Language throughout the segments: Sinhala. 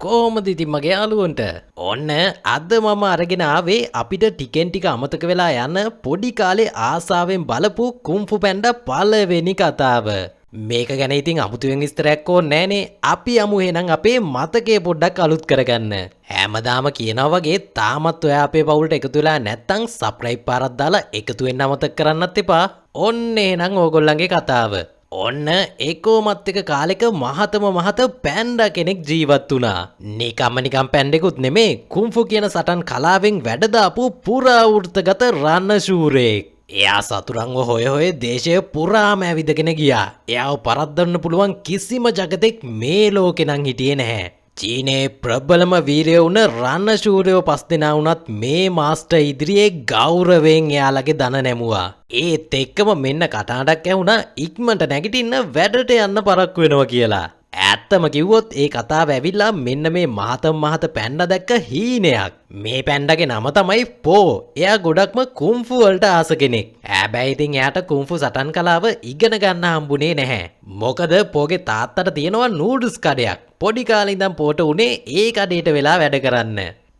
කොහොමද ඉතින් මගේ යාළුවන්ට? ඔන්න අද මම අරගෙන ආවේ අපිට ටිකෙන් ටික අමතක වෙලා යන පොඩි කාලේ ආසාවෙන් බලපු කුන්ෆු පැන්ඩා පළවෙනි කතාව. මේක ගැන ඉතින් අමුතුවෙන් විස්තරයක් ඕනේ නෑනේ. අපි යමු එහෙනම් අපේ මතකේ පොඩ්ඩක් අලුත් කරගන්න. හැමදාම කියනවා වගේ තාමත් ඔයා අපේ පවුලට එකතු වෙලා නැත්තම් සබ්ස්ක්‍රයිබ් පාරක් දාලා එකතු වෙන්න අමතක කරන්නත් එපා. ඔන්න එහෙනම් ඕගොල්ලන්ගේ කතාව. ඔන්න ඒකෝමත් එක කාලෙක මහතම මහත පැන්ඩා කෙනෙක් ජීවත් වුණා. නිකම් පැන්ඩෙකුත් නෙමේ කුන්ෆු කියන සටන් කලාවෙන් වැඩදාපු පුරාවෘත්තගත රණශූරයෙක්. එයා සතුරන්ව හොය දේශය පුරාම ඇවිදගෙන ගියා. එයාව පරද්දන්න පුළුවන් කිසිම ජගතෙක් මේ ලෝකෙ නම් හිටියේ නැහැ. චීනයේ ප්‍රබලම වීරයෝ වුණ රණශූරයෝ 5 දෙනා වුණත් මේ මාස්ටර් ඉදිරියේ ගෞරවයෙන් එයාලගේ දන නැමුවා. ඒත් එක්කම මෙන්න කටහඬක් ඇහුණා ඉක්මනට නැගිටින්න වැඩට යන්න පරක්කු වෙනවා කියලා. ඇත්තම කිව්වොත් ඒ කතාව ඇවිල්ලා මෙන්න මේ මහත පැන්ඩා දැක්ක හීනයක්. මේ පැන්ඩාගේ නම තමයි පෝ. එයා ගොඩක්ම කුන්ෆු වලට ආස කෙනෙක්. හැබැයි ඉතින් එයාට කුන්ෆු සටන් කලාව ඉගෙන ගන්න හම්බුනේ නැහැ. මොකද පෝගේ තාත්තට තියෙනවා නූඩ්ල්ස් කඩයක්. පොඩි කාලේ ඉඳන් පෝට උනේ ඒ කඩේට වෙලා වැඩ කරන්න.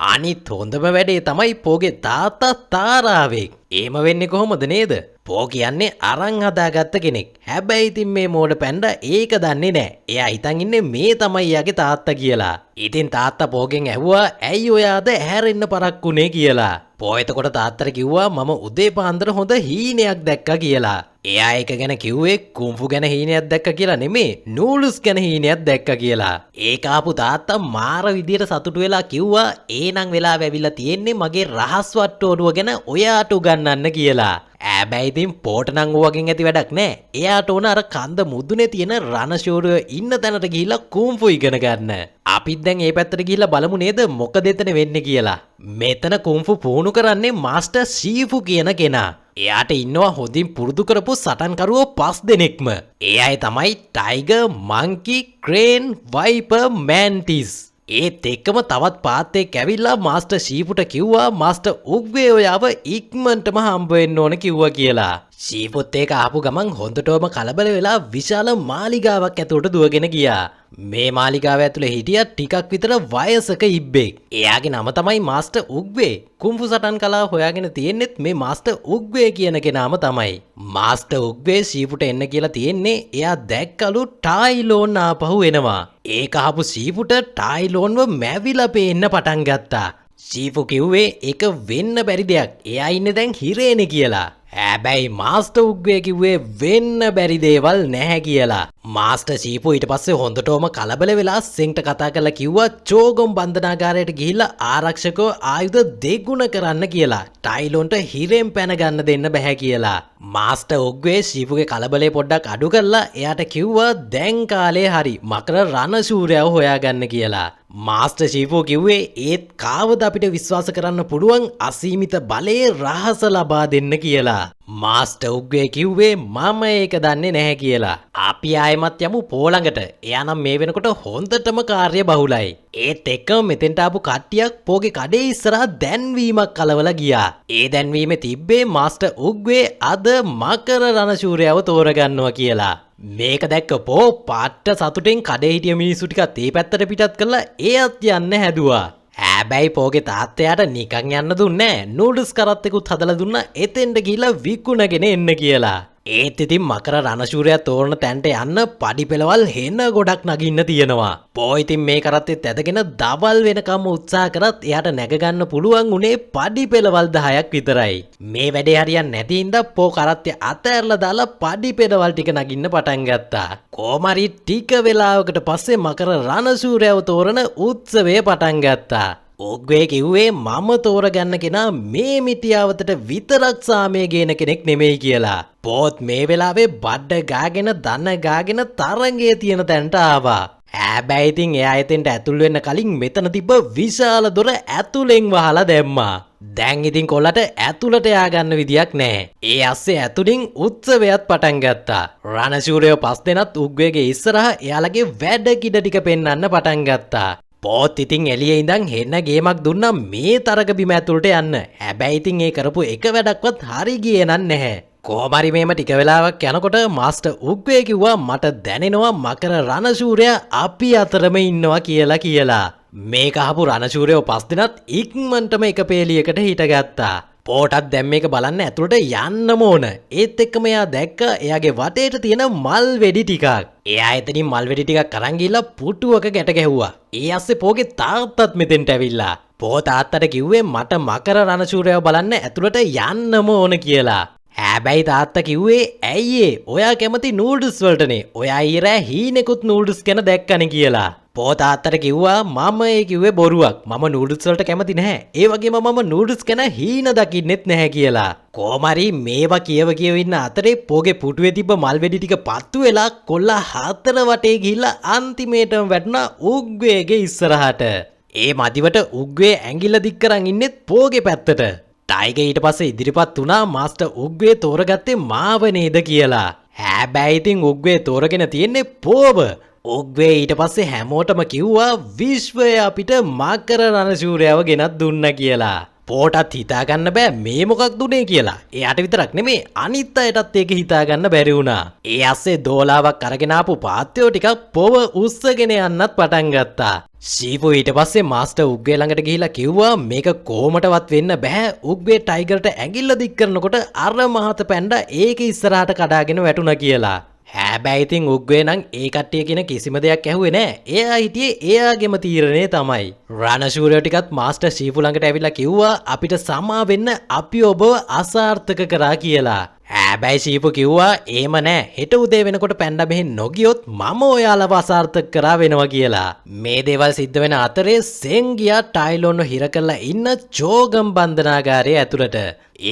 අනිත් හොඳම වැඩේ තමයි පෝගේ තාත්තා තාරාවෙක්. එහෙම වෙන්නේ කොහොමද නේද? පෝ කියන්නේ අරන් හදාගත්ත කෙනෙක්. හැබැයි ඉතින් මේ මෝඩ පැන්ඩා ඒක දන්නේ නැහැ. එයා හිතන් ඉන්නේ මේ තමයි එයාගේ තාත්තා කියලා. ඉතින් තාත්තා පෝගෙන් ඇහුවා ඇයි ඔයාද ඇහැරෙන්න පරක්කුනේ කියලා. පෝ එතකොට තාත්තට කිව්වා මම උදේ පාන්දර හොඳ හීනයක් දැක්කා කියලා. එයා ඒක ගැන කිව්වේ කුන්ෆු ගැන හීනයක් දැක්කා කියලා නෙමේ නූඩ්ල්ස් ගැන හීනයක් දැක්කා කියලා. ඒක ආපු තාත්තා මාර විදියට සතුටු වෙලා කිව්වා ඒනම් වෙලාව ඇවිල්ලා තියෙන්නේ මගේ රහස් වට්ටෝරුව ගැන ඔයාට උගන්වන්න කියලා. හැබැයි ඉතින් පෝට නම් ඕවගෙන් ඇති වැඩක් නෑ. එයාට ඕන අර කන්ද මුදුනේ තියෙන රණශූරයෝ ඉන්න තැනට ගිහිල්ලා කුන්ෆු ඉගෙන ගන්න. අපිත් දැන් මේ පැත්තට ගිහිල්ලා බලමු නේද මොකද එතන වෙන්නේ කියලා. මෙතන කුන්ෆු පුහුණු කරන්නේ මාස්ටර් ෂීෆු කියන කෙනා. එයාට ඉන්නවා හොඳින් පුරුදු කරපු සටන්කරුවෝ 5 දෙනෙක්ම. ඒ අය තමයි Tiger, monkey, crane, wiper, mantis. ඒත් එක්කම තවත් පාත්තෙක් ඇවිල්ලා මාස්ටර් ෂීෆුට කිව්වා මාස්ටර් උග්වේ ඔයාව ඉක්මනටම හම්බ වෙන්න ඕන කිව්වා කියලා. ෂීෆුත් ඒක ආපු ගමන් හොඳටම කලබල වෙලා විශාල මාලිගාවක් ඇතුළට දුවගෙන ගියා. මේ මාලිගාව ඇතුළේ හිටියා ටිකක් විතර වයසක ඉබ්බෙක්. එයාගේ නම තමයි මාස්ටර් උග්වේ. කුන්ෆු සටන් කලාව හොයාගෙන තියෙන්නෙත් මේ මාස්ටර් උග්වේ කියන කෙනාම තමයි. මාස්ටර් උග්වේ ෂීෆුට එන්න කියලා තියෙන්නේ එයා දැක්කලු ටයිලෝන් ආපහු එනවා. ඒක අහපු ෂීෆුට ටයිලෝන්ව මැවිලා පේන්න පටන් ගත්තා. ෂීෆු කිව්වේ ඒක වෙන්න බැරි දෙයක්. එයා ඉන්නේ දැන් හිරේනේ කියලා. හැබැයි මාස්ටර් උග්වේ කිව්වේ වෙන්න බැරි දේවල් නැහැ කියලා. මාස්ටර් ෂීෆු ඊට පස්සේ හොඳටම කලබල වෙලා සෙන්ට කතා කරලා කිව්වා චෝගොම් බන්ධනාගාරයට ගිහිල්ලා ආරක්ෂකව ආයුධ දෙගුණ කරන්න කියලා. ටයිලෝන්ට හිරෙන් පැන ගන්න දෙන්න බෑ කියලා. මාස්ටර් උග්වේ ෂීෆුගේ කලබලේ පොඩ්ඩක් අඩු කරලා එයාට කිව්වා දැන් කාලේ හරි මකර රණශූරයව හොයාගන්න කියලා. මාස්ටර් ෂීෆු කිව්වේ ඒත් කාවද අපිට විශ්වාස කරන්න පුළුවන් අසීමිත බලයේ රහස ලබා දෙන්න කියලා. මාස්ටර් උග්වේ කිව්වේ මම ඒක දන්නේ නැහැ කියලා. අපි ආයෙමත් යමු පෝ ළඟට. එයා නම් මේ වෙනකොට හොඳටම කාර්ය බහුලයි. ඒත් එක්කම මෙතෙන්ට ආපු කට්ටියක් පෝගේ කඩේ ඉස්සරහා දැන්වීමක් කලවලා ගියා. ඒ දැන්වීමේ තිබ්බේ මාස්ටර් උග්වේ අද මකර රණශූරයව තෝරගන්නවා කියලා. මේක දැක්ක පෝ පාට්ට සතුටෙන් කඩේ හිටිය මිනිස්සු ටිකත් ඒ පැත්තට පිටත් කරලා එයත් යන්න හැදුවා. හැබැයි පෝගේ තාත්තයාට නිකන් යන්න දුන්නේ නැහැ. නූඩ්ල්ස් කරත්තෙකුත් හදලා දුන්නා එතෙන්ට ගිහිල්ලා විකුණගෙන එන්න කියලා. ඒත් ඉතින් මකර රණශූරයා තෝරන තැනට යන්න පඩි පෙළවල් හෙන ගොඩක් නගින්න තියෙනවා. පෝ ඉතින් මේ කරත්තෙත් ඇදගෙන දවල් වෙනකම් උත්සාහ කරත් එයාට නැග ගන්න පුළුවන් උනේ පඩි පෙළවල් 10ක් විතරයි. මේ වැඩේ හරියන්නේ නැති හින්දා පෝ කරත්තේ අතෑරලා දාලා පඩි පෙළවල් ටික නගින්න පටන් ගත්තා. කොහමරි ටික වෙලාවකට පස්සේ මකර රණශූරයව තෝරන උත්සවය පටන් ගත්තා. උග්වේ කිව්වේ මම තෝරගන්න කෙනා මේ මිටියාවතට විතරක් සාමය ගේන කෙනෙක් නෙමෙයි කියලා. පොත් මේ වෙලාවේ බඩ ගාගෙන දන ගාගෙන තරංගයේ තියෙන තැනට ආවා. හැබැයි ඉතින් එයා එතෙන්ට ඇතුල් වෙන්න කලින් මෙතන තිබ්බ විශාල දොර ඇතුලෙන් වහලා දැම්මා. දැන් ඉතින් කොල්ලට ඇතුළට යා ගන්න විදියක් නැහැ. ඒ ඇස්සේ ඇතුලින් උත්සවයක් පටන් ගත්තා. රණශූරයෝ 5 දෙනත් උග්වේගේ ඉස්සරහා එයාලගේ වැඩ කිඩ ටික පෙන්වන්න පටන් ගත්තා. පොත් ඉතින් එළියේ ඉඳන් හෙන්න ගේමක් දුන්නා මේ තරග බිම ඇතුළට යන්න. හැබැයි ඉතින් ඒ කරපු එක වැඩක්වත් හරි ගියේ නැහැ. කොහොමරි මේම ටික වෙලාවක් යනකොට මාස්ටර් උග්වේ කිව්වා මට දැනෙනවා මකර රණශූරයා අපි අතරම ඉන්නවා කියලා. මේක අහපු රණශූරයෝ පස් දෙනත් ඉක්මනටම එක පේලියකට හිටගත්තා. පෝටත් දැන් මේක බලන්න ඇතුළට යන්නම ඕන. ඒත් එක්කම එයා දැක්ක එයාගේ වටේට තියෙන මල් වෙඩි ටිකක්. එයා එතනින් මල් වෙඩි ටිකක් අරන් ගිහලා පුටුවක ගැට ගැහුවා. ඒ ඇස්සේ පෝගේ තාත්තත් මෙතෙන්ට ඇවිල්ලා. පෝ තාත්තට කිව්වේ මට මකර රණශූරයව බලන්න ඇතුළට යන්නම ඕන කියලා. හැබැයි තාත්තා කිව්වේ ඇයි ඔයා කැමති නූඩ්ල්ස් වලටනේ. ඔයා ඊරෑ හීනෙකුත් නූඩ්ල්ස් ගැන දැක්කනේ කියලා. පෝ තාත්තට කිව්වා මම ඒ කිව්වේ බොරුවක්. මම නූඩ්ල්ස් වලට කැමති නැහැ. ඒ වගේම මම නූඩ්ල්ස් ගැන හීන දකින්නෙත් නැහැ කියලා. කොහමරි මේවා කියව ඉන්න අතරේ පෝගේ පුටුවේ තිබ්බ මල් වෙඩි ටික පත්තු වෙලා කොල්ලා හතර වටේ ගිහිල්ලා අන්තිමේටම වැටුණා උග්වේගේ ඉස්සරහට. ඒ මදිවට උග්වේ ඇඟිල්ල දික් කරන් ඉන්නෙත් පෝගේ පැත්තට. ටයිගර් ඊට පස්සේ ඉදිරිපත් වුණා මාස්ටර් උග්වේ තෝරගත්තේ මාව නේද කියලා. හැබැයි ඉතින් උග්වේ තෝරගෙන තියෙන්නේ පෝව. උග්වේ ඊට පස්සේ හැමෝටම කිව්වා විශ්වය අපිට මකර රණශූරයව ගෙනත් දුන්න කියලා. පෝටත් හිතාගන්න බෑ මේ මොකක් දුන්නේ කියලා. එයාට විතරක් නෙමේ අනිත් අයටත් ඒක හිතාගන්න බැරි වුණා. ඒ ඇස්සේ දෝලාවක් අරගෙන ආපු පාත්‍යෝ ටිකක් පොව උස්සගෙන යන්නත් පටන් ගත්තා. ෂීපු ඊට පස්සේ මාස්ටර් උග්වේ ළඟට ගිහිලා කිව්වා මේක කොහොමටවත් වෙන්න බෑ. උග්වේ ටයිගර්ට ඇඟිල්ල දික් කරනකොට අර මහත පැන්ඩා ඒක ඉස්සරහට කඩාගෙන වැටුණා කියලා. හැබැයි ඉතින් උග්වේ නම් ඒ කට්ටිය කියන කිසිම දෙයක් ඇහුවේ නෑ. එයා හිටියේ එයාගේම තීරණේ තමයි. රණශූරයෝ ටිකත් මාස්ටර් ෂීපු ළඟට ඇවිල්ලා කිව්වා අපිට සමා වෙන්න අපි ඔබව අසාර්ථක කරා කියලා. හැබැයි ෂීපු කිව්වා එහෙම නෑ. හෙට උදේ වෙනකොට පැන්ඩා මෙහෙන් නොගියොත් මම ඔයාලව අසාර්ථක කරා වෙනවා කියලා. මේ දේවල් සිද්ධ වෙන අතරේ සෙන් ගියා ටයිලොන්ව හිර කරලා ඉන්න චෝගම් බන්ධනාගාරයේ ඇතුළට.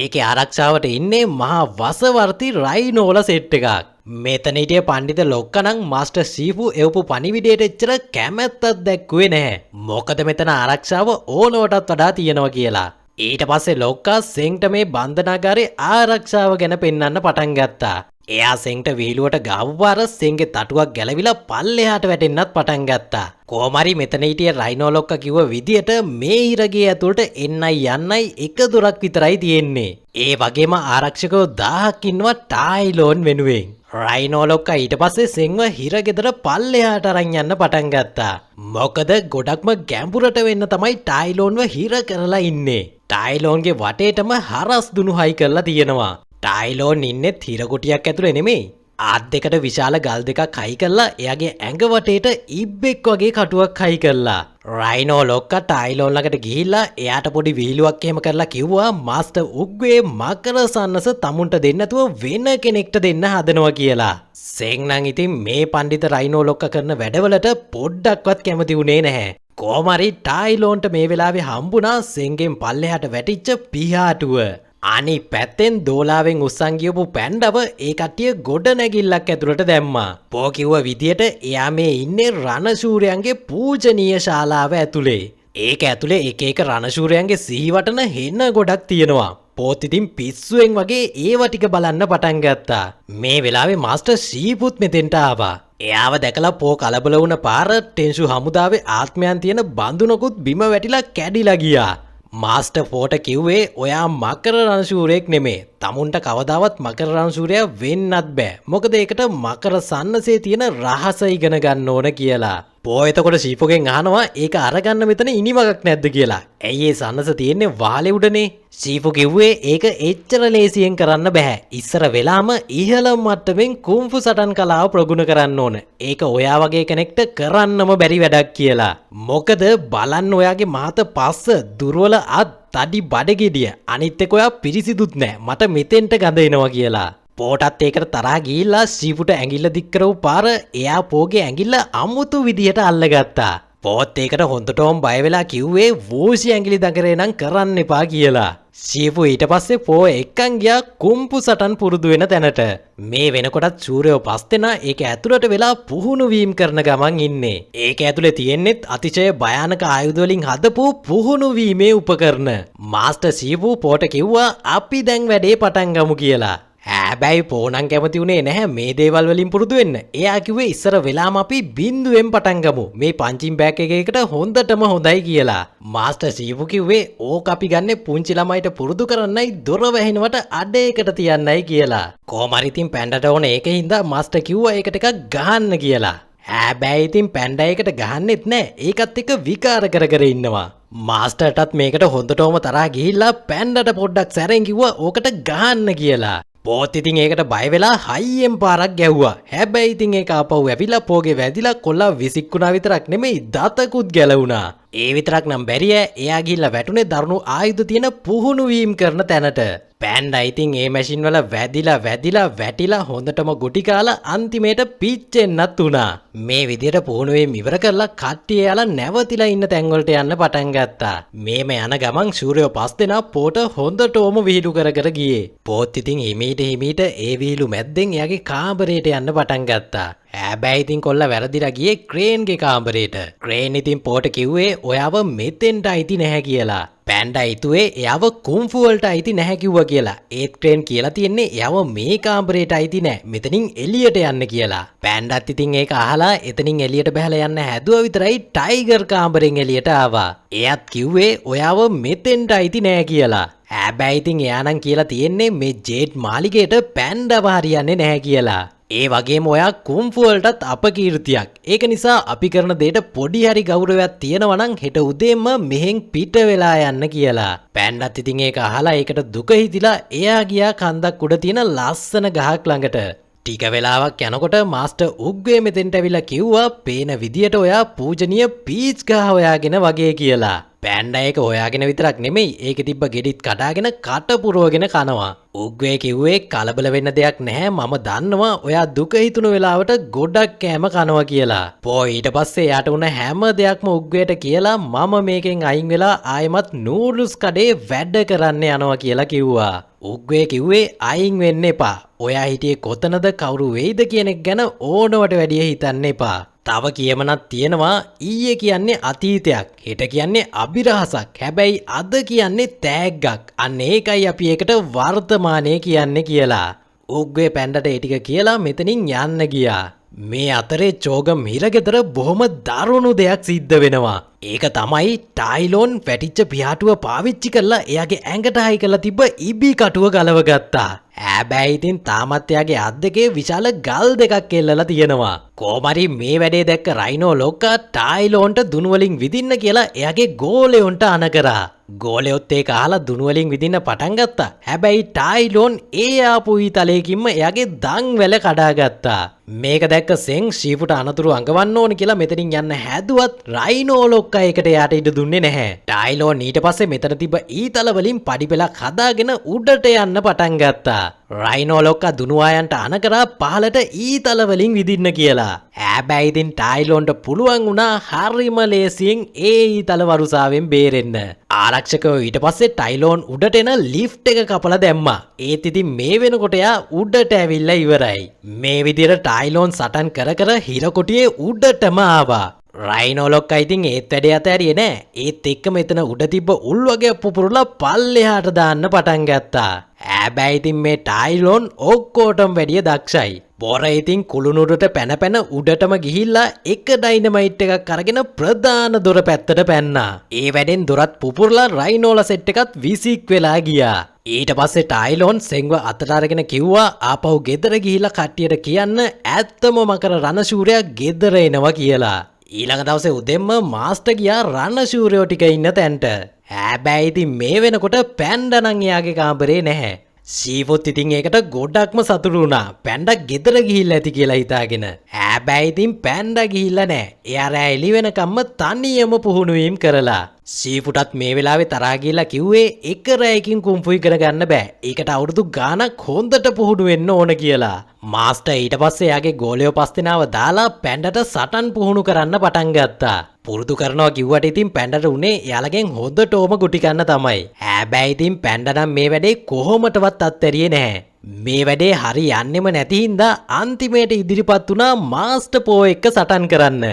ඒකේ ආරක්ෂාවට ඉන්නේ මහා වසවර්ති රයිනෝල සෙට් එකක්. මෙතන හිටිය පණ්ඩිත ලොක්කනම් මාස්ටර් ෂීපු එවපු පණිවිඩයට එච්චර කැමැත්තක් දැක්කුවේ නැහැ. මොකද මෙතන ආරක්ෂාව ඕනවටත් වඩා තියෙනවා කියලා. ඊට පස්සේ ලොක්කා සෙන්ට මේ බන්ධනාගාරයේ ආරක්ෂාව ගැන පෙන්වන්න පටන් ගත්තා. එයා සෙන්ට විහිළුවට ගාවුවාර සෙන්ගේ තටුවක් ගැලවිලා පල්ලෙහාට වැටෙන්නත් පටන් ගත්තා. කොහමරි මෙතන හිටිය රයිනෝ ලොක්කා කිව්ව විදියට මේ හිරගේ ඇතුළට එන්නයි යන්නයි එක දොරක් විතරයි තියෙන්නේ. ඒ වගේම ආරක්ෂකයෝ 1000ක් ඉන්නවා ටයිලෝන් වෙනුවෙන්. රයිනෝ ලොක්කා ඊට පස්සේ සෙන්ව හිරගෙදර පල්ලෙහාට අරන් යන්න පටන් ගත්තා. මොකද ගොඩක්ම ගැඹුරට වෙන්න තමයි ටයිලෝන්ව හිර කරලා ඉන්නේ. ටයිලෝන්ගේ වටේටම හරස් දුනු හයි කරලා තියෙනවා. ටයිලෝන් ඉන්නේ හිරකොටියක් ඇතුලේ නෙමෙයි. ආත් දෙකට විශාල ගල් දෙකක් හයි කරලා එයාගේ ඇඟ වටේට ඉබ්බෙක් වගේ කටුවක් හයි කරලා. රයිනෝ ලොක්කා ටයිලෝන් ළඟට ගිහිල්ලා එයාට පොඩි විහිළුවක් එහෙම කරලා කිව්වා මාස්ටර් උග්වේ මකර සන්නස තමුන්ට දෙන්න නැතුව වෙන කෙනෙක්ට දෙන්න හදනවා කියලා. සෙන් නම් ඉතින් මේ පඬිත රයිනෝ ලොක්කා කරන වැඩවලට පොඩ්ඩක්වත් කැමති වුණේ නැහැ. කොහමරි ටයිලෝන්ට මේ වෙලාවේ හම්බුණා සෙන්ගෙන් පල්ලෙහාට වැටිච්ච පිහාටුව. අනිත් පැත්තෙන් දෝලාවෙන් උස්සන් ගියපු පැන්ඩව ඒ කට්ටිය ගොඩ නැගිල්ලක් ඇතුළට දැම්මා. පෝ කිව්ව විදියට එයා මේ ඉන්නේ රණශූරයන්ගේ පූජනීය ශාලාව ඇතුලේ. ඒක ඇතුලේ එක එක රණශූරයන්ගේ සිහිවටන හෙන්න ගොඩක් තියෙනවා. පෝත් ඉතින් පිස්සුවෙන් වගේ ඒව ටික බලන්න පටන් ගත්තා. මේ වෙලාවේ මාස්ටර් ෂීපුත් මෙතෙන්ට ආවා. එයාව දැකලා පෝ කලබල වුණ පාර ටෙන්ෂු හමුදාවේ ආත්මයන් තියෙන බඳුනකුත් බිම වැටිලා කැඩිලා ගියා. මාස්ටර් පෝට කිව්වේ ඔයා මකර රණශූරයෙක් නෙමේ. තමුන්ට කවදාවත් මකර රණශූරයා වෙන්නත් බෑ. මොකද ඒකට මකර සන්නසේ තියෙන රහස ඉගෙන ගන්න ඕන කියලා. පෝ එතකොට ෂීපුගෙන් අහනවා ඒක අරගන්න මෙතන ඉනිමගක් නැද්ද කියලා. ඇයි ඒ සන්නස තියෙන්නේ වාලේ උඩනේ? ෂීපු කිව්වේ ඒක එච්චර ලේසියෙන් කරන්න බෑ. ඉස්සර වෙලාම ඉහළ මට්ටමින් කුම්ෆු සටන් කලාව ප්‍රගුණ කරන්න ඕන. ඒක ඔයා වගේ කෙනෙක්ට කරන්නම බැරි වැඩක් කියලා. මොකද බලන්න ඔයාගේ මහත පස්ස දුර්වල අත් තඩි බඩගෙඩිය අනිත් එක ඔයා පිරිසිදුත් නෑ. මට මෙතෙන්ට ගඳ එනවා කියලා. පෝටත් ඒකට තරහා ගිහිල්ලා ෂීපුට ඇඟිල්ල දික් කරපු පාර එයා පෝගේ ඇඟිල්ල අමුතු විදියට අල්ලගත්තා. පෝත් ඒකට හොඳටම බය වෙලා කිව්වේ වෝෂි ඇඟිලි දඟරේ නම් කරන්න එපා කියලා. ෂීපු ඊට පස්සේ පෝ එක්කන් ගියා කුම්පු සටන් පුරුදු වෙන තැනට. මේ වෙනකොටත් ශූරයෝ පස් දෙනා ඒක ඇතුළට වෙලා පුහුණු වීම කරන ගමන් ඉන්නේ. ඒක ඇතුලේ තියෙන්නෙත් අතිශය භයානක ආයුධ වලින් හදපු පුහුණු වීමේ උපකරණ. මාස්ටර් ෂීපු පෝට කිව්වා අපි දැන් වැඩේ පටන් ගමු කියලා. හැබැයි පෝනං කැමති උනේ නැහැ මේ දේවල් වලින් පුරුදු වෙන්න. එයා කිව්වේ ඉස්සර වෙලාම අපි බින්දුවෙන් පටන් ගමු. මේ පංචින් බෑග් එකකට හොඳටම හොඳයි කියලා. මාස්ටර් ෂීපු කිව්වේ ඕක අපි ගන්නේ පුංචි ළමයිට පුරුදු කරන්නයි දොර වැහෙනවට අඩේකට තියන්නයි කියලා. කොහොම හරි ඉතින් පැන්ඩට ඕන ඒකින්ද මාස්ටර් කිව්වා ඒක ටිකක් ගහන්න කියලා. හැබැයි ඉතින් පැන්ඩා එකට ගහන්නෙත් නෑ. ඒකත් එක්ක විකාර කර කර ඉන්නවා. මාස්ටර්ටත් මේකට හොඳටම තරහා ගිහිල්ලා පැන්ඩට පොඩ්ඩක් සැරෙන් කිව්වා ඕකට ගහන්න කියලා. පොත් ඉතින් ඒකට බය වෙලා හයියෙන් පාරක් ගැහුවා. හැබැයි ඉතින් ඒක ආපහු ඇවිල්ලා පෝගේ වැදිලා කොල්ලා විසික්කුණා විතරක් නෙමෙයි දතකුත් ගැලවුණා. ඒ විතරක් නම් බැරිය එයා ගිහිල්ලා වැටුනේ දරුණු ආයුධ තියෙන පුහුණු වීම කරන තැනට. පැන්ඩා ඉතින් ඒ මැෂින් වල වැදිලා හොඳටම ගුටි කාලා අන්තිමේට පිච්චෙන්නත් උනා. මේ විදියට පුහුණු වීම ඉවර කරලා කට්ටිය යාලා නැවතිලා ඉන්න තැන් වලට යන්න පටන් ගත්තා. මේම යන ගමන් ශූරයෝ 5 දෙනා පොට හොඳටම විහිළු කර කර ගියේ. පොත් ඉතින් හිමීට ඒ විහිළු මැද්දෙන් එයාගේ කාමරයට යන්න පටන් ගත්තා. හැබැයි ඉතින් කොල්ලා වැරදිලා ගියේ ක්‍රේන්ගේ කාමරයට. ක්‍රේන් ඉතින් පොට කිව්වේ ඔයාව මෙතෙන්ට අයිති නැහැ කියලා. පැන්ඩා හිතුවේ එයාව කුම්ෆු වලට අයිති නැහැ කිව්වා කියලා. ඒත් ක්‍රේන් කියලා තියෙන්නේ එයාව මේ කාමරයට අයිති නැහැ. මෙතනින් එළියට යන්න කියලා. පැන්ඩාත් ඉතින් ඒක අහලා එතනින් එළියට බහලා යන්න හැදුවා විතරයි ටයිගර් කාමරෙන් එළියට ආවා. එයාත් කිව්වේ ඔයාව මෙතෙන්ට අයිති නැහැ කියලා. හැබැයි ඉතින් එයා නම් කියලා තියෙන්නේ මේ ජේඩ් මාලිගයට පැන්ඩාව හරියන්නේ නැහැ කියලා. ඒ වගේම ඔයා කුම්ෆු වලටත් අපකීර්තියක්. ඒක නිසා අපි කරන දෙයට පොඩි හරි ගෞරවයක් තියෙනවා නම් හෙට උදේම මෙහෙන් පිට වෙලා යන්න කියලා. පැන්ඩාත් ඉතින් ඒක අහලා ඒකට දුක හිතිලා එයා ගියා කන්දක් උඩ තියෙන ලස්සන ගහක් ළඟට. ටික වෙලාවක් යනකොට මාස්ටර් උග්වේ මෙතෙන්ට ඇවිල්ලා කිව්වා පේන විදියට ඔයා පූජනීය පීච් ගහ හොයාගෙන වගේ කියලා. පැන්ඩා ඒක හොයාගෙන විතරක් නෙමෙයි ඒකේ තිබ්බ ගෙඩිත් කඩාගෙන කට පුරවගෙන කනවා. උග්වේ කිව්වේ කලබල වෙන්න දෙයක් නැහැ මම දන්නවා ඔයා දුක හිතුණු වෙලාවට ගොඩක් කෑම කනවා කියලා. ඊට පස්සේ යාට උන හැම දෙයක්ම උග්වේට කියලා මම මේකෙන් අයින් වෙලා ආයෙමත් නූඩ්ල්ස් කඩේ වැඩ කරන්න යනවා කියලා කිව්වා. උග්වේ කිව්වේ අයින් වෙන්න එපා. ඔයා හිටියේ කොතනද කවුරු වෙයිද කියන එක ගැන ඕනවට වැඩිය හිතන්න එපා. තව කියමනක් තියෙනවා ඊයේ කියන්නේ අතීතයක් හෙට කියන්නේ අභිරහසක් හැබැයි අද කියන්නේ තෑග්ගක් අන්න ඒකයි අපි ඒකට වර්තමානයේ කියන්නේ කියලා. උග්වේ පැන්ඩට ඒ ටික කියලා මෙතනින් යන්න ගියා. මේ අතරේ චෝගම් හිරගෙදර බොහොම දරුණු දෙයක් සිද්ධ වෙනවා. ඒක තමයි ටයිලෝන් වැටිච්ච පියාටුව පාවිච්චි කරලා එයාගේ ඇඟට හයි කරලා තිබ්බ ඉබි කටුව ගලව ගත්තා. හැබැයි ඉතින් තාමත් එයාගේ අත් දෙකේ විශාල ගල් දෙකක් එල්ලලා තියෙනවා. කොහොමරි මේ වැඩේ දැක්ක රයිනෝ ලොක්කා ටයිලෝන්ට දුනු වලින් විදින්න කියලා එයාගේ ගෝලෙයොන්ට අණ කරා. ගෝලෙයොත් ඒක අහලා දුනු වලින් විදින්න පටන් ගත්තා. හැබැයි ටයිලෝන් ඒ ආපු ඊතලයකින්ම එයාගේ දන් වැල කඩා ගත්තා. මේක දැක්ක සෙන් ෂීෆුට අනතුරු අඟවන්න ඕන කියලා මෙතනින් යන්න හැදුවත් රයිනෝ ලොක්කා ඒකට යාට ඉඩ දුන්නේ නැහැ. ටයිලෝන් ඊට පස්සේ මෙතන තිබ්බ ඊතල වලින් පඩි පෙලක් හදාගෙන උඩට යන්න පටන් ගත්තා. රයිනෝ ලොක්කා දුනුවායන්ට අණ කරා පහලට ඊතල වලින් විදින්න කියලා. හැබැයි ඉතින් ටයිලෝන්ට පුළුවන් වුණා හරිම ලේසියෙන් ඒ ඊතල වරුසාවෙන් බේරෙන්න. ආරක්ෂකව ඊට පස්සේ ටයිලෝන් උඩට එන ලිෆ්ට් එක කපලා දැම්මා. ඒත් ඉතින් මේ වෙනකොට එයා උඩට ඇවිල්ලා ඉවරයි. මේ විදිහට ටයිලෝන් සටන් කර කර හිරකොටියේ උඩටම ආවා. රයිනෝ ලොක්කා ඉතින් ඒත් වැඩේ අතෑරියේ නෑ. ඒත් එක්කම එතන උඩ තිබ්බ උල් වගේ පුපුරලා පල්ලෙහාට දාන්න පටන් ගත්තා. හැබැයි ඉතින් මේ ටයිලෝන් ඔක්කොටම වැඩිය දක්ෂයි. පොර ඉතින් කුළුණුරට පැන උඩටම ගිහිල්ලා එක ඩයිනමයිට් එකක් අරගෙන ප්‍රධාන දොර පැත්තට පැන්නා. ඒ වැඩෙන් දොරත් පුපුරලා රයිනෝලා සෙට් එකත් විසික් වෙලා ගියා. ඊට පස්සේ ටයිලෝන් සෙන්ව අතට අරගෙන කිව්වා ආපහු ගෙදර ගිහිල්ලා කට්ටියට කියන්න ඇත්තම මකර රණශූරයා ගෙදර එනවා කියලා. ඊළඟ දවසේ උදෙන්ම මාස්ටර් ගියා රණශූරයෝ ටික ඉන්න තැනට. හැබැයි ඉතින් මේ වෙනකොට පැන්ඩා නම් එයාගේ කාමරේ නැහැ. ෂීෆුත් ඉතින් ඒකට ගොඩක්ම සතුටු වුණා. පැන්ඩා ගෙදර ගිහිල්ලා ඇති කියලා හිතාගෙන. හැබැයි ඉතින් පැන්ඩා ගිහිල්ලා නැහැ. එයා රෑ එළි වෙනකම්ම තනියම පුහුණු වීම කරලා. ෂීෆුටත් මේ වෙලාවේ තරහා ගිහිල්ලා කිව්වේ එක රැයකින් කුම්ෆු ඉගෙන ගන්න බෑ. ඒකට අවුරුදු ගාණක් හොඳට පුහුණු වෙන්න ඕන කියලා. මාස්ටර් ඊට පස්සේ එයාගේ ගෝලයෝ 5 දෙනාව දාලා පැන්ඩට සටන් පුහුණු කරන්න පටන් ගත්තා. පුරුදු කරනවා කිව්වට ඉතින් පැන්ඩට උනේ එයාලගෙන් හොඳටම ගුටි ගන්න තමයි. හැබැයි ඉතින් පැන්ඩා නම් මේ වැඩේ කොහොමටවත් අත්හැරියේ නැහැ. මේ වැඩේ හරි යන්නෙම නැති හින්දා අන්තිමේට ඉදිරිපත් වුණා මාස්ටර් පෝ එක්ක සටන් කරන්න.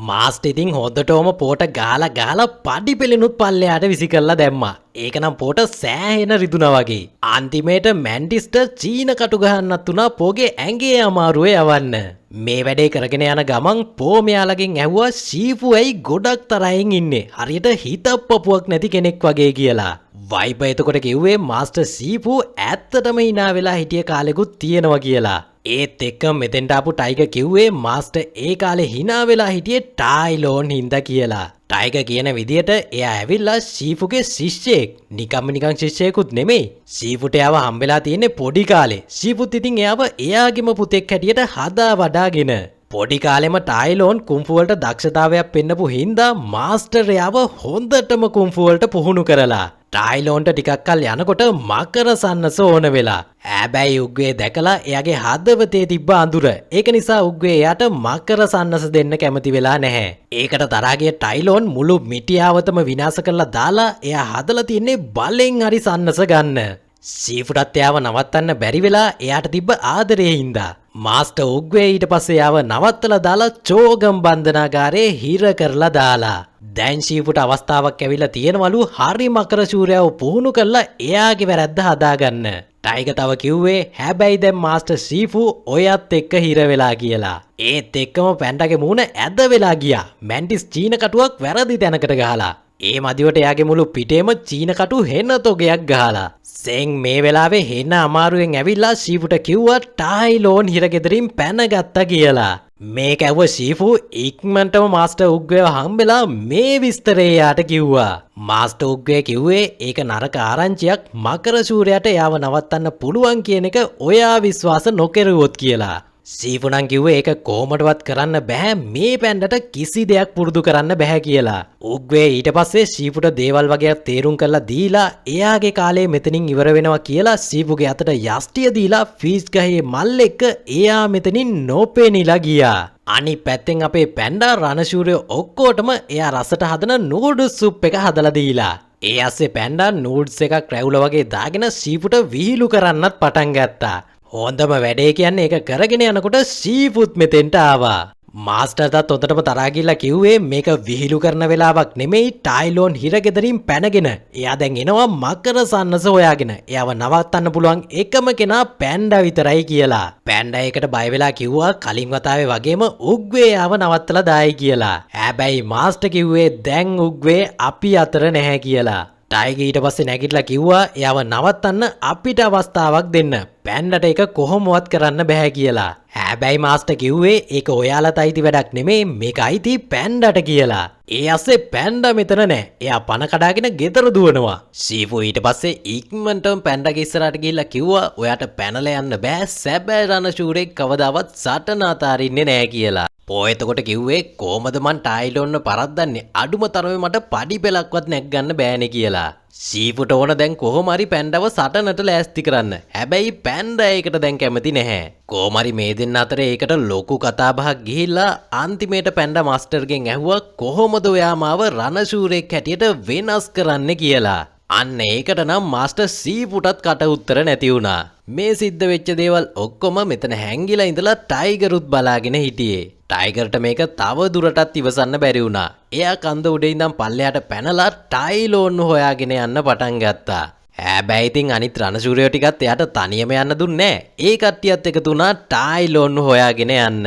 මාස්ටර් ඉතින් හොඳටම පෝට ගාලා පඩි පෙලෙනුත් පල්ලෙහාට විසි කරලා දැම්මා. ඒක නම් පෝට සෑහෙන රිදුනා වගේ. අන්තිමේට මැන්ඩිස්ට චීන කටු ගහන්නත් උනා පෝගේ ඇඟේ අමාරුවේ යවන්න. මේ වැඩේ කරගෙන යන ගමන් පෝ මෙයාලගෙන් ඇහුවා ෂීෆු ඇයි ගොඩක් තරහින් ඉන්නේ. හරියට හිතප්පපුවක් නැති කෙනෙක් වගේ කියලා. වයිපර් එතකොට කිව්වේ මාස්ටර් ෂීෆු ඇත්තටම hina වෙලා හිටිය කාලෙකුත් තියෙනවා කියලා. ඒත් එක්ක මෙතෙන්ට ආපු ටයිගර් කිව්වේ මාස්ටර් ඒ කාලේ hina වෙලා හිටියේ ටයිලෝන් හින්දා කියලා. ටයිගර් කියන විදියට එයා ඇවිල්ලා ෂීෆුගේ ශිෂ්‍යයෙක්. නිකන් ශිෂ්‍යයෙකුත් නෙමෙයි. ෂීෆුට එයාව හම්බෙලා තියෙන්නේ පොඩි කාලේ. ෂීෆුත් ඉතින් එයාව එයාගේම පුතෙක් හැටියට හදා වඩාගෙන. පොඩි කාලෙම ටයිලෝන් කුම්ෆු වලට දක්ෂතාවයක් පෙන්නපු හින්දා මාස්ටර් එයාව හොඳටම කුම්ෆු වලට පුහුණු කරලා. ටයිලෝන්ට ටිකක් කල් යනකොට මකර සන්නස ඕන වෙලා. හැබැයි උග්වේ දැකලා එයාගේ හදවතේ තිබ්බ අඳුර. ඒක නිසා උග්වේ එයාට මකර සන්නස දෙන්න කැමති වෙලා නැහැ. ඒකට තරහා ගිය ටයිලෝන් මුළු මිටියාවතම විනාශ කරලා දාලා එයා හදලා තින්නේ බලෙන් හරි සන්නස ගන්න. ෂීෆුටත් එයාව නවත්තන්න බැරි වෙලා එයාට තිබ්බ ආදරේ හින්දා මාස්ටර් උග්වේ ඊට පස්සේ එයාව නවත්තලා දාලා චෝගම් බන්ධනාගාරේ හිර කරලා දාලා. දැන් ෂීෆුට අවස්ථාවක් ඇවිල්ලා තියෙනවලු හරි මකර ශූරයව පුහුණු කරලා එයාගේ වැරද්ද හදාගන්න. ටයිගර් තව කිව්වේ හැබැයි දැන් මාස්ටර් ෂීෆු ඔයත් එක්ක හිර වෙලා කියලා. ඒත් එක්කම පැන්ඩාගේ මූණ ඇද වෙලා ගියා. මැන්ටිස් චීන කටුවක් වැරදි තැනකට ගහලා. ඒ මදිවට එයාගේ මුළු පිටේම චීන කටු හෙන තොගයක් ගහලා. සෙන් මේ වෙලාවේ හෙන අමාරුවෙන් ඇවිල්ලා ෂීෆුට කිව්වා ටයිලෝන් හිරගෙදරින් පැනගත්තා කියලා. මේක ඇහුව ෂීෆු ඉක්මනටම මාස්ටර් උග්වේව හම්බෙලා මේ විස්තරේ යාට කිව්වා. මාස්ටර් උග්වේ කිව්වේ ඒක නරක ආරංචියක් මකර ශූරයාට එයාව නවත්තන්න පුළුවන් කියන එක ඔයා විශ්වාස නොකරුවොත් කියලා. ෂීෆු නම් කිව්වේ ඒක කොහොමඩවත් කරන්න බෑ මේ පැන්ඩට කිසි දෙයක් පුරුදු කරන්න බෑ කියලා. උග්වේ ඊට පස්සේ ෂීෆුට දේවල් වගේක් තේරුම් කරලා දීලා එයාගේ කාලේ මෙතනින් ඉවර වෙනවා කියලා ෂීෆුගේ අතට යස්ටිය දීලා ෆීස් ගහේ මල් එක්ක එයා මෙතනින් නොපෙනිලා ගියා. අනිත් පැත්තෙන් අපේ පැන්ඩා රණශූරයෝ ඔක්කොටම එයා රසට හදන නූඩ්ස් සුප් එක හදලා දීලා. ඒ ඇස්සේ පැන්ඩා නූඩ්ස් එකක් රැවුල වගේ දාගෙන ෂීෆුට විහිළු කරන්නත් පටන් ගත්තා. හොඳම වැඩේ කියන්නේ ඒක කරගෙන යනකොට ෂීෆුත් මෙතෙන්ට ආවා. මාස්ටර්ටත් හොඳටම තරහා ගිහලා කිව්වේ මේක විහිළු කරන වෙලාවක් නෙමෙයි ටයිලෝන් හිරගෙදරින් පැනගෙන. එයා දැන් එනවා මකර සන්නස හොයාගෙන. එයාව නවත්තන්න පුළුවන් එකම කෙනා පැන්ඩා විතරයි කියලා. පැන්ඩා ඒකට බය වෙලා කිව්වා කලින් වතාවේ වගේම උග්වේ එයාව නවත්තලා දායි කියලා. හැබැයි මාස්ටර් කිව්වේ දැන් උග්වේ අපි අතර නැහැ කියලා. ටයිගර් ඊට පස්සේ නැගිටලා කිව්වා එයාව නවත්තන්න අපිට අවස්ථාවක් දෙන්න. පැන්ඩට ඒක කොහොමවත් කරන්න බෑ කියලා. හැබැයි මාස්ටර් කිව්වේ ඒක ඔයාලට අයිති වැඩක් නෙමෙයි මේක අයිති පැන්ඩට කියලා. ඒ ඇස්සේ පැන්ඩා මෙතන නෑ. එයා පණ කඩාගෙන ගෙදර දුවනවා. ෂීෆු ඊට පස්සේ ඉක්මනටම පැන්ඩාගේ ඉස්සරහට ගිහිල්ලා කිව්වා ඔයාට පැනලා යන්න බෑ. සැබෑ රණශූරෙක් කවදාවත් සටන අතාරින්නේ නෑ කියලා. පොයතකොට කිව්වේ කොහමද මං ටයිලෝන්ව පරද්දන්නේ අඩුම තරමේ මට පඩි පෙලක්වත් නැග්ගන්න බෑනේ කියලා. ෂීෆුට ඕන දැන් කොහොම හරි පැන්ඩාව සටනට ලෑස්ති කරන්න. හැබැයි පැන්ඩා ඒකට දැන් කැමති නැහැ. කොහොම හරි මේ දෙන්න අතරේ ඒකට ලොකු කතාබහක් ගිහිල්ලා අන්තිමේට පැන්ඩා මාස්ටර්ගෙන් ඇහුවා කොහොමද ඔයා මාව රණශූරෙක් හැටියට වෙනස් කරන්න කියලා. අන්න ඒකට නම් මාස්ටර් ෂීෆුටත් කට උත්තර නැති වුණා. මේ සිද්ධ වෙච්ච දේවල් ඔක්කොම මෙතන හැංගිලා ඉඳලා ටයිගරුත් බලාගෙන හිටියේ. ටයිගර්ට මේක තව දුරටත් ඉවසන්න බැරි වුණා. එයා කන්ද උඩ ඉඳන් පල්ලෙහාට පැනලා ටයිලෝන් හොයාගෙන යන්න පටන් ගත්තා. හැබැයි ඉතින් අනිත් රණශූරයෝ ටිකත් එයාට තනියම යන්න දුන්නේ නැහැ. ඒ කට්ටියත් එකතු වුණා ටයිලෝන් හොයාගෙන යන්න.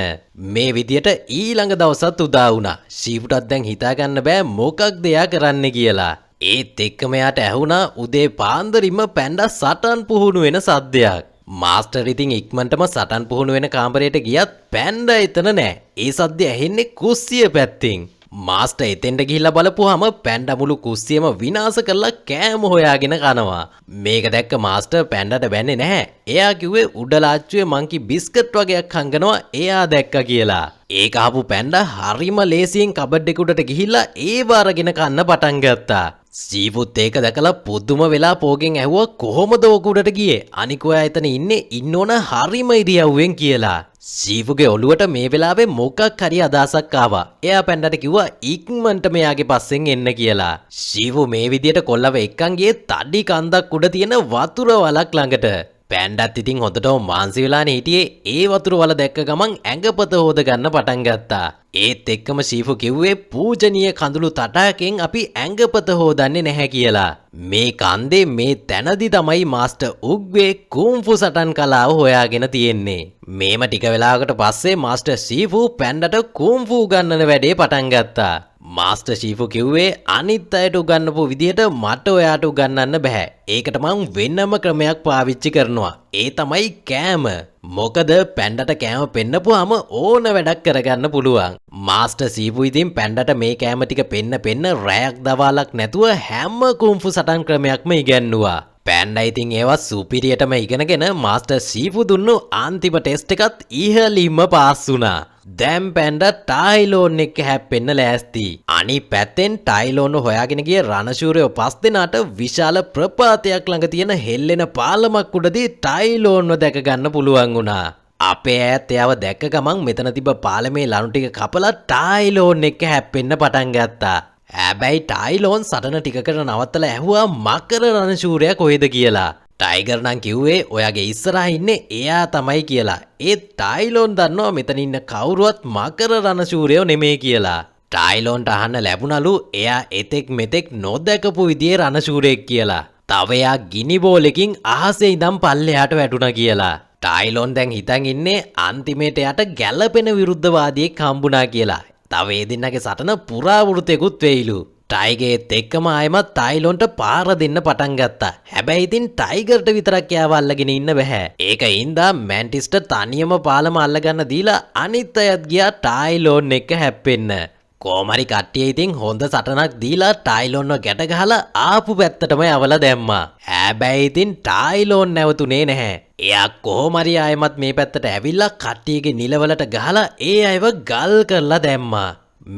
මේ විදියට ඊළඟ දවසත් උදා වුණා. ෂීෆුටත් දැන් හිතා ගන්න බෑ මොකක්ද එයා කරන්න කියලා. ඒත් එක්කම යාට ඇහුණා උදේ පාන්දරින්ම පැන්ඩා සටන් පුහුණු වෙන සද්දයක්. මාස්ටර් ඉතින් ඉක්මනටම සටන් පුහුණු වෙන කාමරයට ගියත් පැන්ඩා එතන නෑ. ඒ සද්ද ඇහෙන්නේ කුස්සිය පැත්තෙන්. මාස්ටර් එතෙන්ට ගිහිල්ලා බලපුවාම පැන්ඩා මුළු කුස්සියම විනාශ කරලා කෑම හොයාගෙන කනවා. මේක දැක්ක මාස්ටර් පැන්ඩාට බැන්නේ නැහැ. එයා කිව්වේ උඩලාච්චුවේ මංකි බිස්කට් වගේක් හංගනවා එයා දැක්කා කියලා. ඒක අහපු පැන්ඩා හරිම ලේසියෙන් කබඩ් එක උඩට ගිහිල්ලා ඒව අරගෙන කන්න පටන් ගත්තා. ෂීෆුත් ඒක දැකලා පුදුම වෙලා පෝගෙන් ඇහුවා කොහොමද ඕක උඩට ගියේ? අනික ඔයා එතන ඉන්නේ ඉන්න ඕන හරිම ඉරියව්වෙන් කියලා. ෂීෆුගේ ඔළුවට මේ වෙලාවේ මොකක් හරි අදහසක් ආවා. එයා පැන්ඩාට කිව්වා ඉක්මනට මෙයාගේ පස්සෙන් එන්න කියලා. ෂීෆු මේ විදියට කොල්ලව එක්කන් ගියේ තඩි කන්දක් උඩ තියෙන වතුර වලක් ළඟට. පැන්ඩාත් ඉතින් හොඳටම මාන්සි වෙලානේ හිටියේ. ඒ වතුර වල දැක්ක ගමන් ඇඟපත හොද ගන්න පටන් ගත්තා. ඒත් එක්කම ෂීෆු කිව්වේ පූජනීය කඳුළු තටාකෙන් අපි ඇඟපත හොදන්නේ නැහැ කියලා. මේ කන්දේ මේ තැනදි තමයි මාස්ටර් උග්වේ කුම්ෆු සටන් කලාව හොයාගෙන තියෙන්නේ. මේම ටික වෙලාවකට පස්සේ මාස්ටර් ෂීෆු පැන්ඩට කුම්ෆු උගන්වන වැඩේ පටන් ගත්තා. මාස්ටර් ෂීෆු කිව්වේ අනිත් අයට උගන්වපු විදියට මට ඔයාට උගන්වන්න බෑ. ඒකට මං වෙනම ක්‍රමයක් පාවිච්චි කරනවා. ඒ තමයි කෑම. මොකද පැන්ඩට කෑම පෙන්නපුවාම ඕන වැඩක් කරගන්න පුළුවන්. මාස්ටර් සීපු ඉතින් පැන්ඩට මේ කෑම ටික පෙන්න රැයක් දවාලක් නැතුව හැම කුම්ෆු සටන් ක්‍රමයක්ම ඉගැන්නුවා. පැන්ඩා ඉතින් ඒවා සුපිරියටම ඉගෙනගෙන මාස්ටර් සීපු දුන්නු අන්තිම ටෙස්ට් එකත් ඉහළින්ම පාස් වුණා. දැන් පැන්ඩා ටයිලෝන් එක්ක හැප්පෙන්න ලෑස්ති. අනිත් පැත්තෙන් ටයිලෝන් හොයාගෙන ගිය රණශූරයෝ 5 දෙනාට විශාල ප්‍රපාතයක් ළඟ තියෙන හෙල්ලෙන පාලමක් උඩදී ටයිලෝන්ව දැක ගන්න පුළුවන් වුණා. අපේ ඈත් එයාව දැක්ක ගමන් මෙතන තිබ්බ පාලමේ ලණු ටික කපලා ටයිලෝන් එක්ක හැප්පෙන්න පටන් ගත්තා. හැබැයි ටයිලෝන් සටන ටිකකට නවත්තලා ඇහුවා මකර රණශූරයා කොහෙද කියලා. ටයිගර් නම් කිව්වේ ඔයාගේ ඉස්සරහා ඉන්නේ එයා තමයි කියලා. ඒත් ටයිලෝන් දන්නවා මෙතන ඉන්න කවුරුවත් මකර රණශූරයෝ නෙමෙයි කියලා. ටයිලෝන්ට අහන්න ලැබුණලු එයා එතෙක් මෙතෙක් නොදැකපු විදිහේ රණශූරයෙක් කියලා. තව එයා ගිනි බෝලකින් අහසේ ඉඳන් පල්ලෙහාට වැටුණා කියලා. ටයිලෝන් දැන් හිතන් ඉන්නේ අන්තිමේට එයාට ගැළපෙන විරුද්ධවාදියෙක් හම්බුණා කියලා. තව ඒ දෙන්නගේ සටන පුරාවෘතයකුත් වෙයිලු. ටයිගර්ත් එක්කම ආයෙමත් ටයිලෝන්ට පාර දෙන්න පටන් ගත්තා. හැබැයි ඉතින් ටයිගර්ට විතරක් යාව අල්ලගෙන ඉන්න බෑ. ඒක හින්දා මැන්ටිස්ට තනියම පාලම අල්ලගන්න දීලා අනිත් අයත් ගියා ටයිලෝන් එක්ක හැප්පෙන්න. කොහමරි කට්ටිය ඉතින් හොඳ සටනක් දීලා ටයිලෝන්ව ගැට ගහලා ආපු පැත්තටම යවලා දැම්මා. හැබැයි ඉතින් ටයිලෝන් නැවතුනේ නැහැ. එයා කොහමරි ආයෙමත් මේ පැත්තට ඇවිල්ලා කට්ටියගේ නිලවලට ගහලා ඒ අයව ගල් කරලා දැම්මා.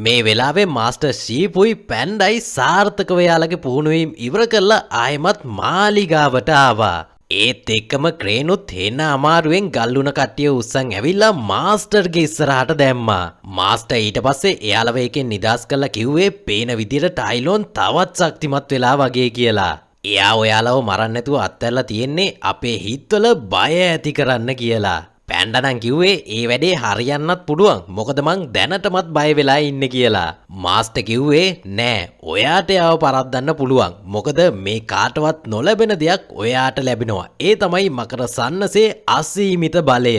මේ වෙලාවේ මාස්ටර් ෂීපුයි පැන්ඩයි සාර්ථකව යාලගේ පුහුණුවීම් ඉවර කරලා ආයෙමත් මාලිගාවට ආවා. ඒත් එක්කම ක්‍රේනුත් හෙන්න අමාරුවෙන් ගල්ලුණ කට්ටිය උස්සන් ඇවිල්ලා මාස්ටර්ගේ ඉස්සරහට දැම්මා. මාස්ටර් ඊට පස්සේ එයාලව එකෙන් නිදහස් කරලා කිව්වේ පේන විදිහට ටයිලෝන් තවත් ශක්තිමත් වෙලා වගේ කියලා. එයා ඔයාලව මරන්න නැතුව අත්හැරලා තියෙන්නේ අපේ හිතවල බය ඇති කරන්න කියලා. පැන්ඩා නම් කිව්වේ ඒ වැඩේ හරියන්නත් පුළුවන්. මොකද මං දැනටමත් බය වෙලා ඉන්නේ කියලා. මාස්ටර් කිව්වේ නෑ ඔයාට යාව පරද්දන්න පුළුවන්. මොකද මේ කාටවත් නොලැබෙන දෙයක් ඔයාට ලැබෙනවා. ඒ තමයි මකර සන්නසේ අසීමිත බලය.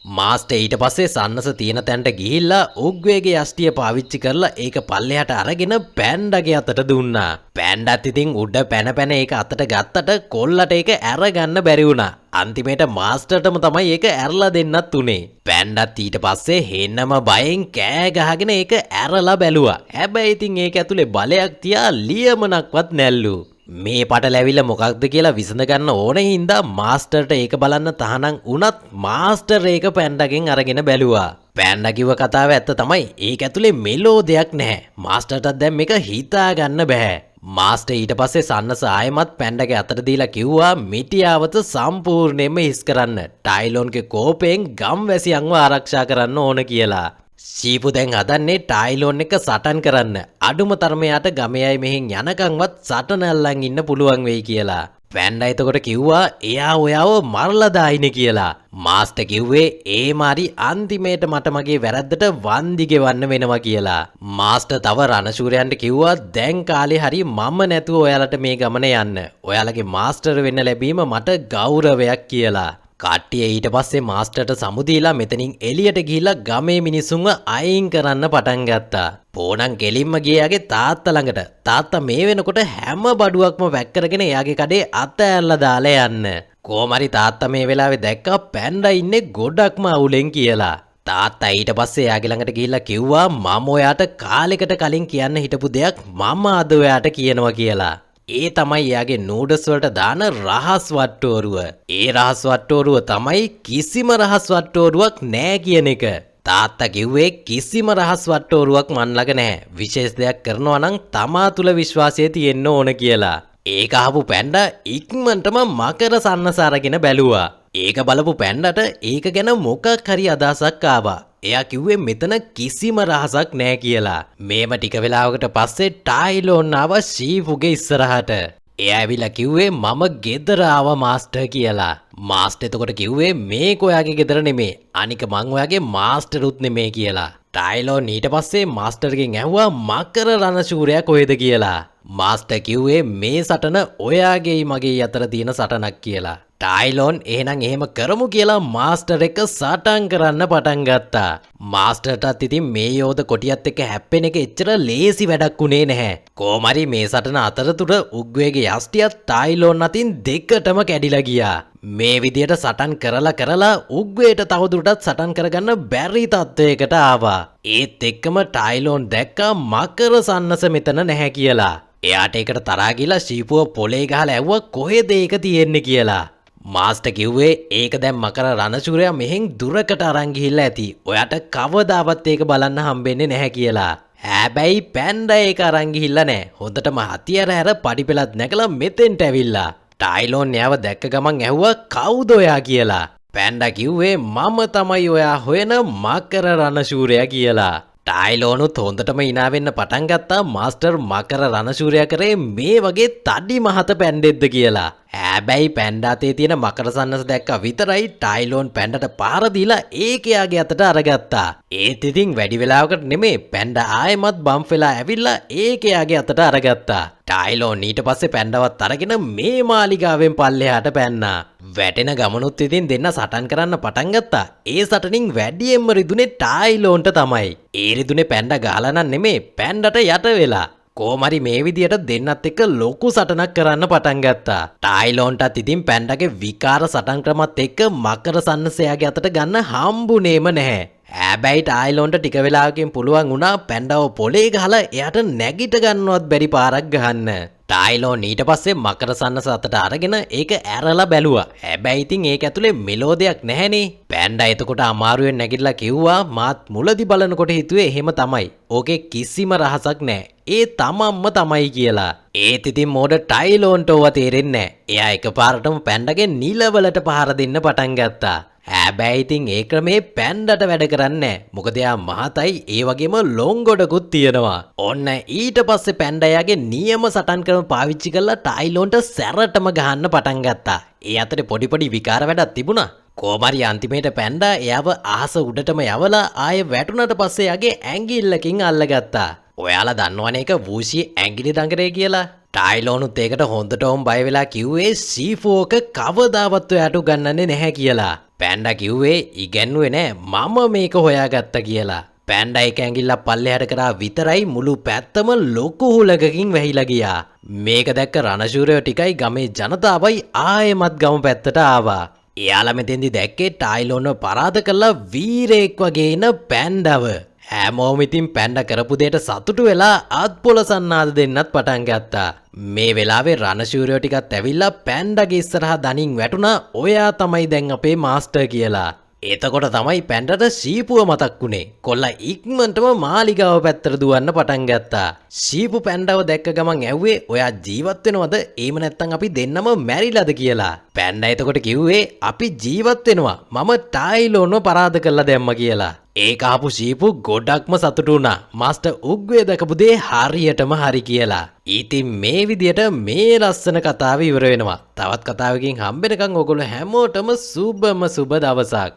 මාස්ටර් ඊට පස්සේ සන්නස තියෙන තැනට ගිහිල්ලා උග්වේගේ යෂ්ටිය පාවිච්චි කරලා ඒක පල්ලෙහාට අරගෙන පැන්ඩාගේ අතට දුන්නා. පැන්ඩාත් ඉතින් උඩ පැන ඒක අතට ගත්තට කොල්ලට ඒක අරගන්න බැරි වුණා. අන්තිමේට මාස්ටර්ටම තමයි ඒක ඇරලා දෙන්නත් උනේ. පැන්ඩාත් ඊට පස්සේ හෙන්නම බයෙන් කෑ ගහගෙන ඒක ඇරලා බැලුවා. හැබැයි ඉතින් ඒක ඇතුලේ බලයක් තියා ලියමනක්වත් නැල්ලු. මේ පටලැවිල්ල මොකක්ද කියලා විසඳ ගන්න ඕනේ හින්දා මාස්ටර්ට ඒක බලන්න තහනම් වුණත් මාස්ටර් ඒක පැන්ඩාගෙන් අරගෙන බැලුවා. පැන්ඩා කිව්ව කතාව ඇත්ත තමයි. ඒක ඇතුලේ මෙලෝ දෙයක් නැහැ. මාස්ටර්ටත් දැන් මේක හිතා ගන්න බෑ. මාස්ටර් ඊට පස්සේ සන්නස ආයෙමත් පැන්ඩාගේ අතට දීලා කිව්වා මිටියාවත සම්පූර්ණයෙන්ම හිස් කරන්න. ටයිලෝන්ගේ කෝපයෙන් ගම්වැසියන්ව ආරක්ෂා කරන්න ඕන කියලා. ෂීපු දැන් හදන්නේ ටයිලෝන් එක සටන් කරන්න. අඩුම තරමයට ගමේ අය මෙහෙන් යනකම්වත් සටන අල්ලන් ඉන්න පුළුවන් වෙයි කියලා. පැන්ඩා එතකොට කිව්වා එයා ඔයාව මරලා දායිනේ කියලා. මාස්ටර් කිව්වේ ඒ මාරි අන්තිමේට මට මගේ වැරද්දට වන්දි ගෙවන්න වෙනවා කියලා. මාස්ටර් තව රණශූරයන්ට කිව්වා දැන් කාලේ හරි මම නැතුව ඔයාලට මේ ගමන යන්න. ඔයාලගේ මාස්ටර් වෙන්න ලැබීම මට ගෞරවයක් කියලා. කට්ටිය ඊට පස්සේ මාස්ටර්ට සමුදීලා මෙතනින් එළියට ගිහිල්ලා ගමේ මිනිස්සුන්ව අයින් කරන්න පටන් ගත්තා. පෝණන් ගෙලින්ම ගියාගේ තාත්තා ළඟට. තාත්තා මේ වෙනකොට හැම බඩුවක්ම වැක් කරගෙන එයාගේ කඩේ අත ඇරලා දාලා යන්න. කොහමරි තාත්තා මේ වෙලාවේ දැක්කා පැන්ඩා ඉන්නේ ගොඩක්ම අවුලෙන් කියලා. තාත්තා ඊට පස්සේ එයාගේ ළඟට ගිහිල්ලා කිව්වා මම ඔයාට කාලෙකට කලින් කියන්න හිටපු දෙයක් මම අද ඔයාට කියනවා කියලා. ඒ තමයි එයාගේ නූඩල්ස් වලට දාන රහස් වට්ටෝරුව. ඒ රහස් වට්ටෝරුව තමයි කිසිම රහස් වට්ටෝරුවක් නෑ කියන එක. තාත්තා කිව්වේ කිසිම රහස් වට්ටෝරුවක් මන් ළඟ නෑ. විශේෂ දෙයක් කරනවා නම් තමා තුල විශ්වාසය තියෙන්න ඕන කියලා. ඒක අහපු පැන්ඩා ඉක්මනටම මකර සන්නස අරගෙන බැලුවා. ඒක බලපු පැන්ඩාට ඒක ගැන මොකක් හරි අදහසක් ආවා. එයා කිව්වේ මෙතන කිසිම රහසක් නෑ කියලා. මේම ටික වෙලාවකට පස්සේ ටයිලෝන් ආව ෂීෆුගේ ඉස්සරහට. එයා ඇවිල්ලා කිව්වේ මම ගෙදර ආවා මාස්ටර් කියලා. මාස්ටර් එතකොට කිව්වේ මේක ඔයාගේ ගෙදර නෙමේ. අනික මං ඔයාගේ මාස්ටරුත් නෙමේ කියලා. ටයිලෝන් ඊට පස්සේ මාස්ටර්ගෙන් ඇහුවා මකර රණශූරයා කොහෙද කියලා. මාස්ටර් කිව්වේ මේ සටන ඔයාගේයි මගේ අතර තියෙන සටනක් කියලා. ටයිලෝන් එහෙනම් එහෙම කරමු කියලා මාස්ටර් එක සටන් කරන්න පටන් ගත්තා. මාස්ටර්ටත් ඉතින් මේ යෝධ කොටියත් එක්ක හැප්පෙන එක එච්චර ලේසි වැඩක් උනේ නැහැ. කොහොමරි මේ සටන අතරතුර උග්වේගේ යෂ්ටියත් ටයිලෝන් අතින් දෙකටම කැඩිලා ගියා. මේ විදියට සටන් කරලා උග්වේට තවදුරටත් සටන් කරගන්න බැරි තත්වයකට ආවා. ඒත් එක්කම ටයිලෝන් දැක්කා මකර සන්නස මෙතන නැහැ කියලා. එයාට ඒකට තරහා ගිහලා ශීපුව පොලේ ගහලා ඇව්වා කොහෙද ඒක තියෙන්නේ කියලා. මාස්ටර් කිව්වේ ඒක දැන් මකර රණශූරයා මෙහෙන් දුරකට අරන් ගිහිල්ලා ඇති. ඔයාට කවදාවත් ඒක බලන්න හම්බෙන්නේ නැහැ කියලා. හැබැයි පැන්ඩා ඒක අරන් ගිහිල්ලා නැහැ. හොඳටම හතියර හැර පඩිපෙලත් නැගලා මෙතෙන්ට ඇවිල්ලා. ටයිලෝන් එයාව දැක්ක ගමන් ඇහුවා කවුද ඔයා කියලා. පැන්ඩා කිව්වේ මම තමයි ඔයා හොයන මකර රණශූරයා කියලා. ටයිලෝනුත් හොඳටම hina වෙන්න පටන් ගත්තා මාස්ටර් මකර රණශූරයා කරේ මේ වගේ තඩි මහත පැන්ඩෙද්ද කියලා. හැබැයි පැන්ඩා අතේ තියෙන මකර සන්නස දැක්ක විතරයි ටයිලෝන් පැන්ඩට පාර දීලා ඒක එයාගේ අතට අරගත්තා. ඒත් ඉතින් වැඩි වෙලාවකට නෙමෙයි පැන්ඩා ආයෙමත් බම්ප් වෙලා ඇවිල්ලා ඒක එයාගේ අතට අරගත්තා. ටයිලෝන් ඊට පස්සේ පැන්ඩවත් අරගෙන මේ මාලිගාවෙන් පල්ලෙහාට පැන්නා. වැටෙන ගමනුත් ඉතින් දෙන්න සටන් කරන්න පටන් ගත්තා. ඒ සටනින් වැඩියෙන්ම රිදුනේ ටයිලෝන්ට තමයි. ඒ රිදුනේ පැන්ඩා ගහලා නම් නෙමෙයි පැන්ඩට යට වෙලා. කොහොමරි මේ විදියට දෙන්නත් එක්ක ලොකු සටනක් කරන්න පටන් ගත්තා. ටයිලෝන්ටත් ඉතින් පැන්ඩාගේ විකාර සටන් ක්‍රමත් එක්ක මකර සන්නසයාගේ අතට ගන්න හම්බුනේම නැහැ. හැබැයි ටයිලෝන්ට ටික වෙලාවකින් පුළුවන් වුණා පැන්ඩාව පොලේ ගහලා එයාට නැගිට ගන්නවත් බැරි පාරක් ගහන්න. ටයිලෝන් ඊට පස්සේ මකර සන්නස අතට අරගෙන ඒක ඇරලා බැලුවා. හැබැයි ඉතින් ඒක ඇතුලේ මෙලෝදයක් නැහැනේ. පැන්ඩා එතකොට අමාරුවෙන් නැගිටලා කිව්වා මාත් මුලදි බලනකොට හිතුවේ එහෙම තමයි. ඕකේ කිසිම රහසක් නැහැ. ඒ තමන්ම තමයි කියලා. ඒත් ඉතින් මෝඩ ටයිලෝන්ට ඕවා තේරෙන්නේ නැහැ. එයා එකපාරටම පැන්ඩාගේ නිලවලට පහර දෙන්න පටන් ගත්තා. හැබැයි ඉතින් ඒ ක්‍රමේ පැන්ඩට වැඩ කරන්නේ නැහැ. මොකද එයා මහතයි ඒ වගේම ලොංගොඩකුත් තියෙනවා. ඔන්න ඊට පස්සේ පැන්ඩා එයාගේ නියම සටන් ක්‍රම පාවිච්චි කරලා ටයිලෝන්ට සැරටම ගහන්න පටන් ගත්තා. ඒ අතරේ පොඩි විකාර වැඩක් තිබුණා. කොහොමරි අන්තිමේට පැන්ඩා එයාව අහස උඩටම යවලා ආයෙ වැටුණට පස්සේ එයාගේ ඇඟිල්ලකින් අල්ලගත්තා. ඔයාලා දන්නවනේ ඒක වූෂි ඇඟිලි දඟරේ කියලා. ටයිලෝනුත් ඒකට හොඳටම බය වෙලා කිව්වේ සීෆෝක කවදාවත් ඔයාට උගන්නන්නේ නැහැ කියලා. පැන්ඩා කිව්වේ ඉගැන්නුවේ නෑ මම මේක හොයාගත්තා කියලා. පැන්ඩා එක ඇඟිල්ලක් පල්ලෙහාට කරා විතරයි මුළු පැත්තම ලොකු හුලකකින් වැහිලා ගියා. මේක දැක්ක රණශූරයෝ ටිකයි ගමේ ජනතාවයි ආයෙමත් ගම පැත්තට ආවා. එයාලා මෙතෙන්දි දැක්කේ ටයිලෝන්ව පරාද කළා වීරයෙක් වගේ ඉන පැන්ඩාව. හැමෝම ඉතින් පැන්ඩා කරපු දෙයට සතුටු වෙලා අත්පොල සන්නාද දෙන්නත් පටන් ගත්තා. මේ වෙලාවේ රණශූරයෝ ටිකත් ඇවිල්ලා පැන්ඩාගේ ඉස්සරහා දණින් වැටුණා ඔයා තමයි දැන් අපේ මාස්ටර් කියලා. එතකොට තමයි පැන්ඩට ශීපුව මතක් වුණේ. කොල්ලා ඉක්මනටම මාලිගාව පැත්තට දුවන්න පටන් ගත්තා. ශීපු පැන්ඩාව දැක්ක ගමන් ඇව්වේ ඔයා ජීවත් වෙනවද? එහෙම නැත්නම් අපි දෙන්නම මැරිලාද කියලා. පැන්ඩා එතකොට කිව්වේ අපි ජීවත් වෙනවා. මම ටයිලෝන්ව පරාද කළා දැම්මා කියලා. ඒක ආපු ශීපු ගොඩක්ම සතුටු වුණා. මාස්ටර් උග්වේ දැකපු දේ හරියටම හරි කියලා. ඉතින් මේ විදියට මේ ලස්සන කතාව ඉවර වෙනවා. තවත් කතාවකින් හම්බෙනකන් ඔයගොල්ලෝ හැමෝටම සුබම සුබ දවසක්.